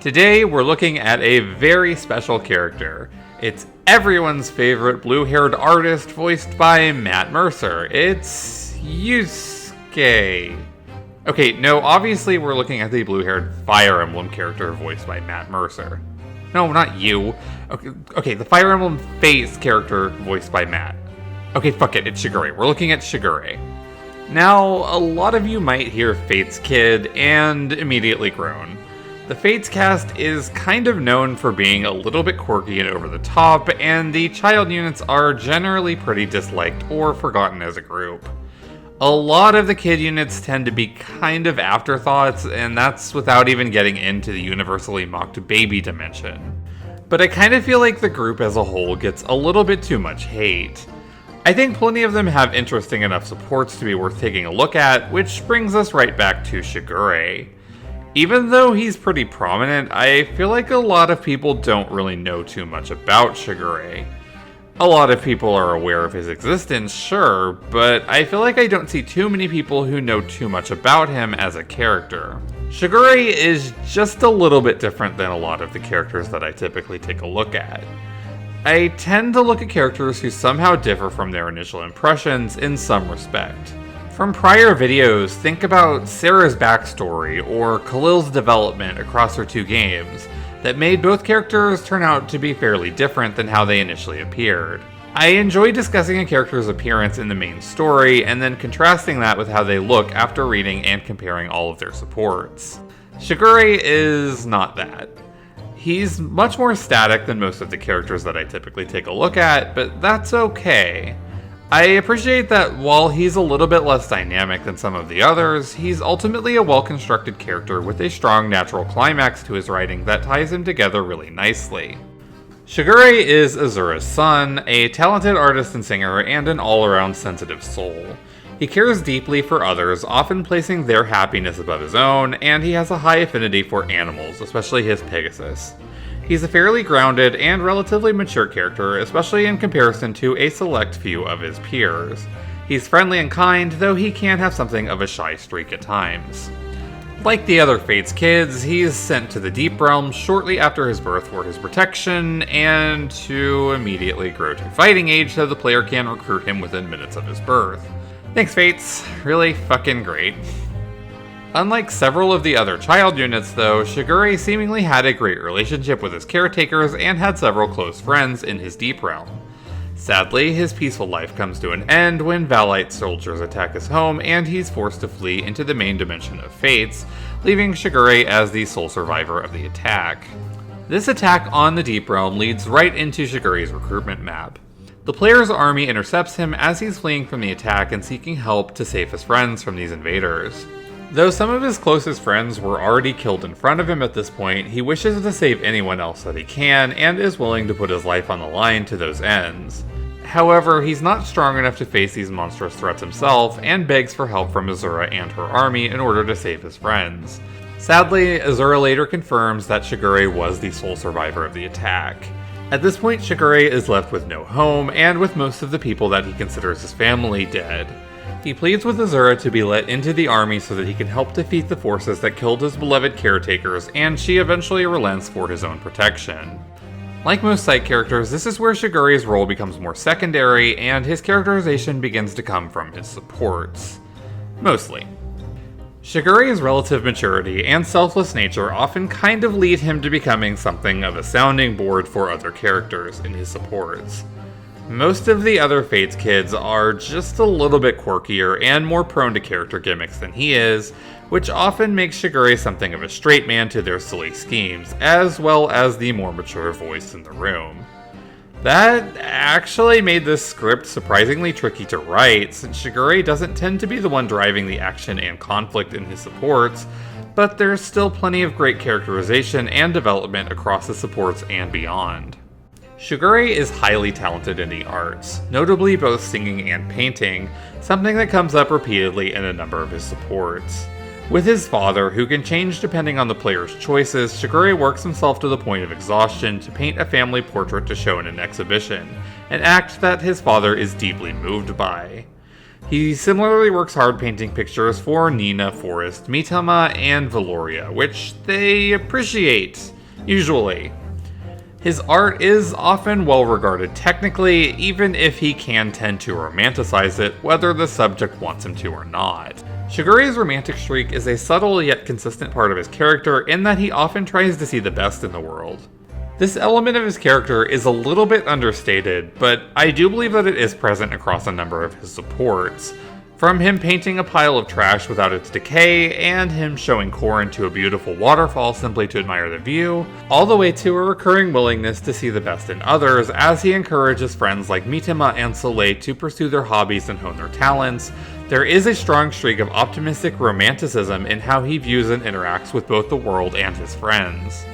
Today we're looking at a very special character. It's everyone's favorite blue-haired artist voiced by Matt Mercer. It's Yusuke. Okay, no, obviously we're looking at the blue-haired Fire Emblem character voiced by Matt Mercer. No, not you. Okay, the Fire Emblem Fates character voiced by Matt. Okay, fuck it, it's Shigure. We're looking at Shigure. Now, a lot of you might hear Fates Kid and immediately groan. The Fates cast is kind of known for being a little bit quirky and over the top, and the child units are generally pretty disliked or forgotten as a group. A lot of the kid units tend to be kind of afterthoughts, and that's without even getting into the universally mocked baby dimension. But I kind of feel like the group as a whole gets a little bit too much hate. I think plenty of them have interesting enough supports to be worth taking a look at, which brings us right back to Shigure. Even though he's pretty prominent, I feel like a lot of people don't really know too much about Shigure. A lot of people are aware of his existence, sure, but I feel like I don't see too many people who know too much about him as a character. Shigure is just a little bit different than a lot of the characters that I typically take a look at. I tend to look at characters who somehow differ from their initial impressions in some respect. From prior videos, think about Sarah's backstory or Khalil's development across her two games that made both characters turn out to be fairly different than how they initially appeared. I enjoy discussing a character's appearance in the main story and then contrasting that with how they look after reading and comparing all of their supports. Shigure is not that. He's much more static than most of the characters that I typically take a look at, but that's okay. I appreciate that while he's a little bit less dynamic than some of the others, he's ultimately a well-constructed character with a strong natural climax to his writing that ties him together really nicely. Shigure is Azura's son, a talented artist and singer, and an all-around sensitive soul. He cares deeply for others, often placing their happiness above his own, and he has a high affinity for animals, especially his Pegasus. He's a fairly grounded and relatively mature character, especially in comparison to a select few of his peers. He's friendly and kind, though he can have something of a shy streak at times. Like the other Fates kids, he's sent to the Deep Realm shortly after his birth for his protection, and to immediately grow to fighting age so the player can recruit him within minutes of his birth. Thanks, Fates. Really fucking great. Unlike several of the other child units though, Shigure seemingly had a great relationship with his caretakers and had several close friends in his Deep Realm. Sadly, his peaceful life comes to an end when Valite soldiers attack his home and he's forced to flee into the main dimension of Fates, leaving Shigure as the sole survivor of the attack. This attack on the Deep Realm leads right into Shigure's recruitment map. The player's army intercepts him as he's fleeing from the attack and seeking help to save his friends from these invaders. Though some of his closest friends were already killed in front of him at this point, he wishes to save anyone else that he can and is willing to put his life on the line to those ends. However, he's not strong enough to face these monstrous threats himself and begs for help from Azura and her army in order to save his friends. Sadly, Azura later confirms that Shigure was the sole survivor of the attack. At this point, Shigure is left with no home and with most of the people that he considers his family dead. He pleads with Azura to be let into the army so that he can help defeat the forces that killed his beloved caretakers, and she eventually relents for his own protection. Like most side characters, this is where Shigure's role becomes more secondary, and his characterization begins to come from his supports. Mostly. Shigure's relative maturity and selfless nature often kind of lead him to becoming something of a sounding board for other characters in his supports. Most of the other Fates kids are just a little bit quirkier and more prone to character gimmicks than he is, which often makes Shigure something of a straight man to their silly schemes, as well as the more mature voice in the room. That actually made this script surprisingly tricky to write, since Shigure doesn't tend to be the one driving the action and conflict in his supports, but there's still plenty of great characterization and development across the supports and beyond. Shigure is highly talented in the arts, notably both singing and painting, something that comes up repeatedly in a number of his supports. With his father, who can change depending on the player's choices, Shigure works himself to the point of exhaustion to paint a family portrait to show in an exhibition, an act that his father is deeply moved by. He similarly works hard painting pictures for Nina, Forrest, Mitama, and Valoria, which they appreciate, usually. His art is often well regarded technically, even if he can tend to romanticize it, whether the subject wants him to or not. Shigure's romantic streak is a subtle yet consistent part of his character in that he often tries to see the best in the world. This element of his character is a little bit understated, but I do believe that it is present across a number of his supports. From him painting a pile of trash without its decay, and him showing Korin to a beautiful waterfall simply to admire the view, all the way to a recurring willingness to see the best in others as he encourages friends like Mitama and Soleil to pursue their hobbies and hone their talents. There is a strong streak of optimistic romanticism in how he views and interacts with both the world and his friends.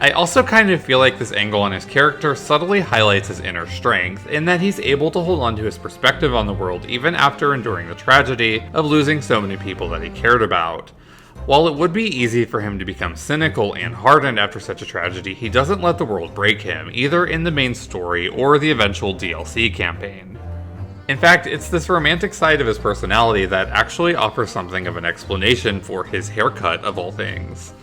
I also kind of feel like this angle on his character subtly highlights his inner strength, in that he's able to hold on to his perspective on the world even after enduring the tragedy of losing so many people that he cared about. While it would be easy for him to become cynical and hardened after such a tragedy, he doesn't let the world break him, either in the main story or the eventual DLC campaign. In fact, it's this romantic side of his personality that actually offers something of an explanation for his haircut of all things.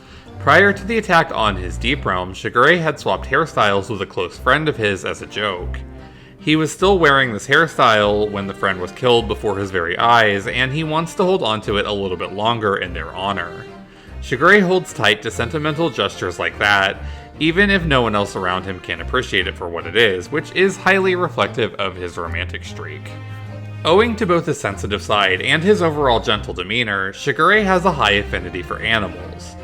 Prior to the attack on his Deep Realm, Shigure had swapped hairstyles with a close friend of his as a joke. He was still wearing this hairstyle when the friend was killed before his very eyes, and he wants to hold onto it a little bit longer in their honor. Shigure holds tight to sentimental gestures like that, even if no one else around him can appreciate it for what it is, which is highly reflective of his romantic streak. Owing to both his sensitive side and his overall gentle demeanor, Shigure has a high affinity for animals.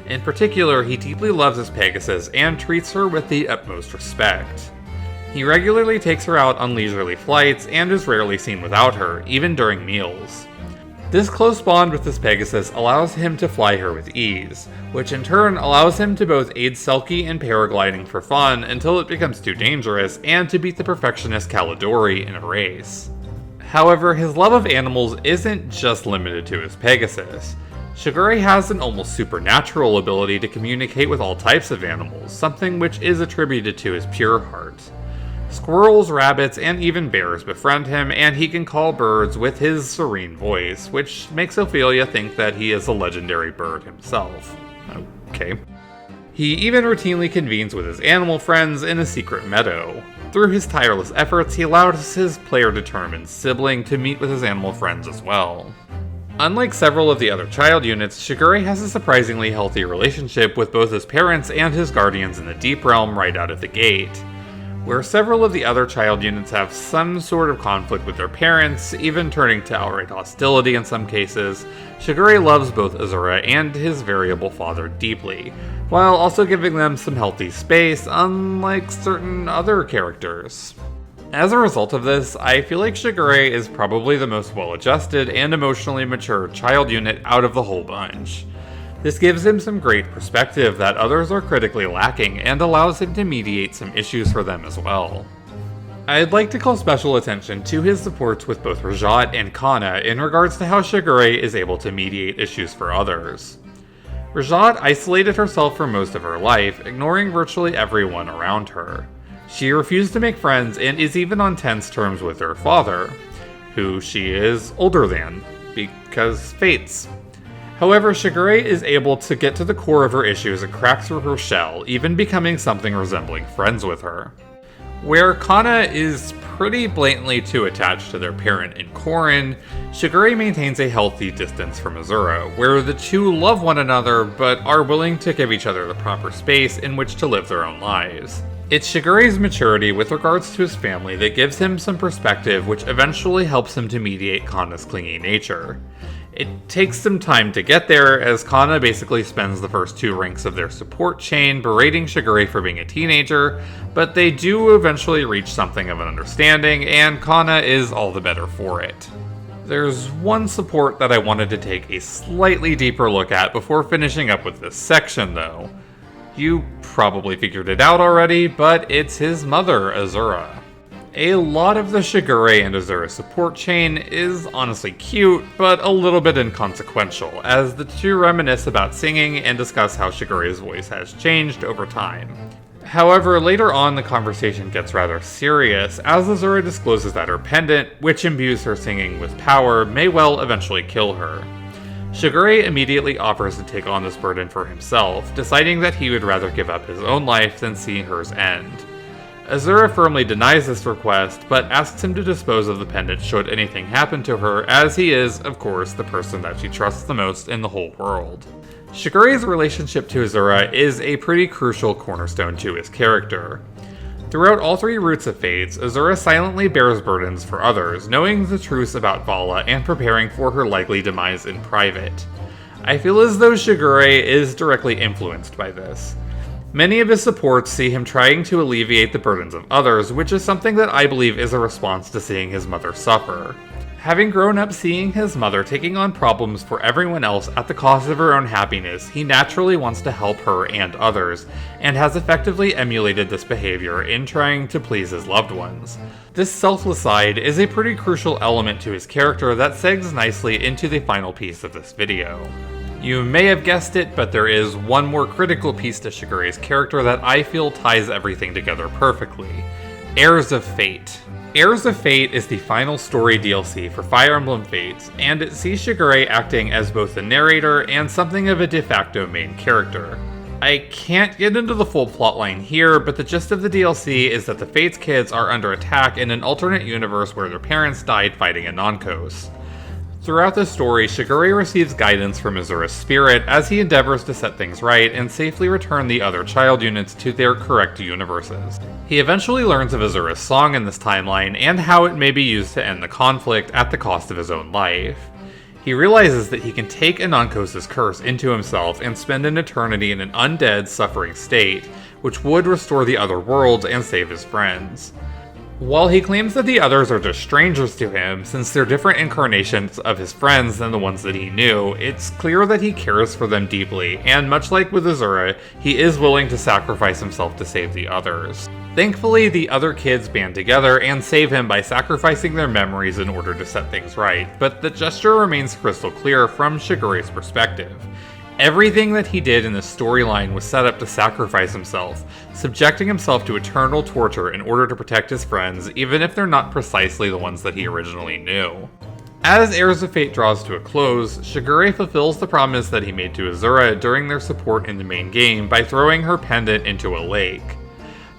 In particular, he deeply loves his Pegasus and treats her with the utmost respect. He regularly takes her out on leisurely flights and is rarely seen without her, even during meals. This close bond with his Pegasus allows him to fly her with ease, which in turn allows him to both aid Selkie in paragliding for fun until it becomes too dangerous, and to beat the perfectionist Calidori in a race. However, his love of animals isn't just limited to his Pegasus. Shigure has an almost supernatural ability to communicate with all types of animals, something which is attributed to his pure heart. Squirrels, rabbits, and even bears befriend him, and he can call birds with his serene voice, which makes Ophelia think that he is a legendary bird himself. Okay. He even routinely convenes with his animal friends in a secret meadow. Through his tireless efforts, he allows his player-determined sibling to meet with his animal friends as well. Unlike several of the other child units, Shigure has a surprisingly healthy relationship with both his parents and his guardians in the Deep Realm right out of the gate. Where several of the other child units have some sort of conflict with their parents, even turning to outright hostility in some cases, Shigure loves both Azura and his variable father deeply, while also giving them some healthy space, unlike certain other characters. As a result of this, I feel like Shigure is probably the most well-adjusted and emotionally mature child unit out of the whole bunch. This gives him some great perspective that others are critically lacking and allows him to mediate some issues for them as well. I'd like to call special attention to his supports with both Rajat and Kana in regards to how Shigure is able to mediate issues for others. Rajat isolated herself for most of her life, ignoring virtually everyone around her. She refused to make friends and is even on tense terms with her father, who she is older than, because fates. However, Shigure is able to get to the core of her issues and crack through her shell, even becoming something resembling friends with her. Where Kana is pretty blatantly too attached to their parent in Korin, Shigure maintains a healthy distance from Azura, where the two love one another but are willing to give each other the proper space in which to live their own lives. It's Shigure's maturity with regards to his family that gives him some perspective, which eventually helps him to mediate Kana's clingy nature. It takes some time to get there, as Kana basically spends the first two ranks of their support chain berating Shigure for being a teenager, but they do eventually reach something of an understanding, and Kana is all the better for it. There's one support that I wanted to take a slightly deeper look at before finishing up with this section, though. You probably figured it out already, but it's his mother, Azura. A lot of the Shigure and Azura support chain is honestly cute, but a little bit inconsequential, as the two reminisce about singing and discuss how Shigure's voice has changed over time. However, later on the conversation gets rather serious as Azura discloses that her pendant, which imbues her singing with power, may well eventually kill her. Shigure immediately offers to take on this burden for himself, deciding that he would rather give up his own life than see hers end. Azura firmly denies this request, but asks him to dispose of the pendant should anything happen to her, as he is, of course, the person that she trusts the most in the whole world. Shigure's relationship to Azura is a pretty crucial cornerstone to his character. Throughout all three routes of Fates, Azura silently bears burdens for others, knowing the truth about Vala and preparing for her likely demise in private. I feel as though Shigure is directly influenced by this. Many of his supports see him trying to alleviate the burdens of others, which is something that I believe is a response to seeing his mother suffer. Having grown up seeing his mother taking on problems for everyone else at the cost of her own happiness, he naturally wants to help her and others, and has effectively emulated this behavior in trying to please his loved ones. This selfless side is a pretty crucial element to his character that segs nicely into the final piece of this video. You may have guessed it, but there is one more critical piece to Shigure's character that I feel ties everything together perfectly: Heirs of Fate. Heirs of Fate is the final story DLC for Fire Emblem Fates, and it sees Shigure acting as both the narrator and something of a de facto main character. I can't get into the full plotline here, but the gist of the DLC is that the Fates kids are under attack in an alternate universe where their parents died fighting a non-Kos. Throughout the story, Shigure receives guidance from Azura's spirit as he endeavors to set things right and safely return the other child units to their correct universes. He eventually learns of Azura's song in this timeline and how it may be used to end the conflict at the cost of his own life. He realizes that he can take Anonkos' curse into himself and spend an eternity in an undead, suffering state, which would restore the other worlds and save his friends. While he claims that the others are just strangers to him, since they're different incarnations of his friends than the ones that he knew, it's clear that he cares for them deeply, and much like with Azura, he is willing to sacrifice himself to save the others. Thankfully, the other kids band together and save him by sacrificing their memories in order to set things right, but the gesture remains crystal clear from Shigure's perspective. Everything that he did in this storyline was set up to sacrifice himself, subjecting himself to eternal torture in order to protect his friends, even if they're not precisely the ones that he originally knew. As Heirs of Fate draws to a close, Shigure fulfills the promise that he made to Azura during their support in the main game by throwing her pendant into a lake.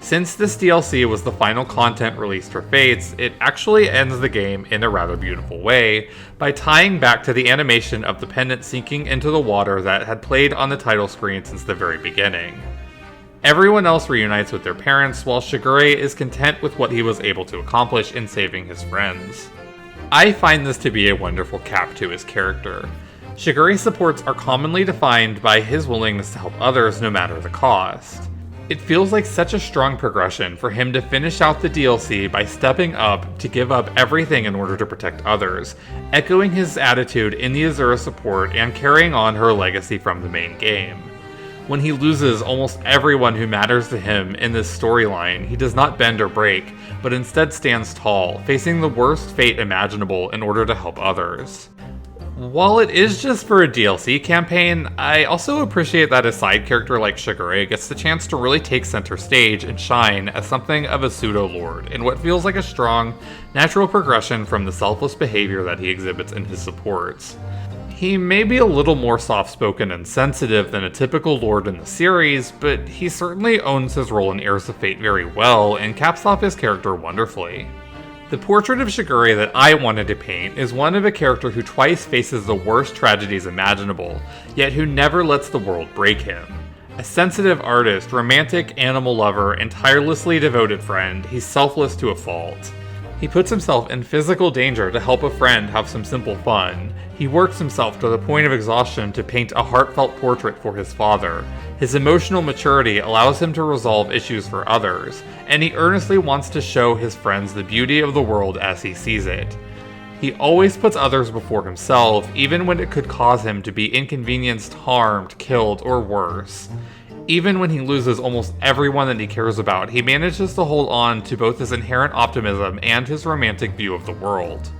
Since this DLC was the final content released for Fates, it actually ends the game in a rather beautiful way, by tying back to the animation of the pendant sinking into the water that had played on the title screen since the very beginning. Everyone else reunites with their parents, while Shigure is content with what he was able to accomplish in saving his friends. I find this to be a wonderful cap to his character. Shigure's supports are commonly defined by his willingness to help others no matter the cost. It feels like such a strong progression for him to finish out the DLC by stepping up to give up everything in order to protect others, echoing his attitude in the Azura support and carrying on her legacy from the main game. When he loses almost everyone who matters to him in this storyline, he does not bend or break, but instead stands tall, facing the worst fate imaginable in order to help others. While it is just for a DLC campaign, I also appreciate that a side character like Shigure gets the chance to really take center stage and shine as something of a pseudo-lord in what feels like a strong, natural progression from the selfless behavior that he exhibits in his supports. He may be a little more soft-spoken and sensitive than a typical lord in the series, but he certainly owns his role in Heirs of Fate very well and caps off his character wonderfully. The portrait of Shigure that I wanted to paint is one of a character who twice faces the worst tragedies imaginable, yet who never lets the world break him. A sensitive artist, romantic animal lover, and tirelessly devoted friend, he's selfless to a fault. He puts himself in physical danger to help a friend have some simple fun. He works himself to the point of exhaustion to paint a heartfelt portrait for his father. His emotional maturity allows him to resolve issues for others, and he earnestly wants to show his friends the beauty of the world as he sees it. He always puts others before himself, even when it could cause him to be inconvenienced, harmed, killed, or worse. Even when he loses almost everyone that he cares about, he manages to hold on to both his inherent optimism and his romantic view of the world.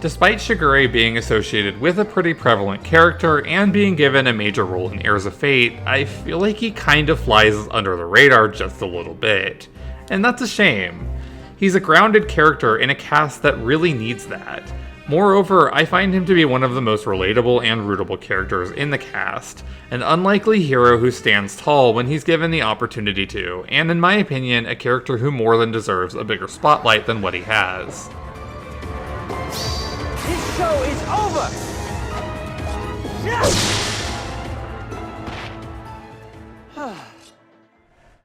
Despite Shigure being associated with a pretty prevalent character and being given a major role in Heirs of Fate, I feel like he kind of flies under the radar just a little bit. And that's a shame. He's a grounded character in a cast that really needs that. Moreover, I find him to be one of the most relatable and rootable characters in the cast, an unlikely hero who stands tall when he's given the opportunity to, and in my opinion, a character who more than deserves a bigger spotlight than what he has. This show is over!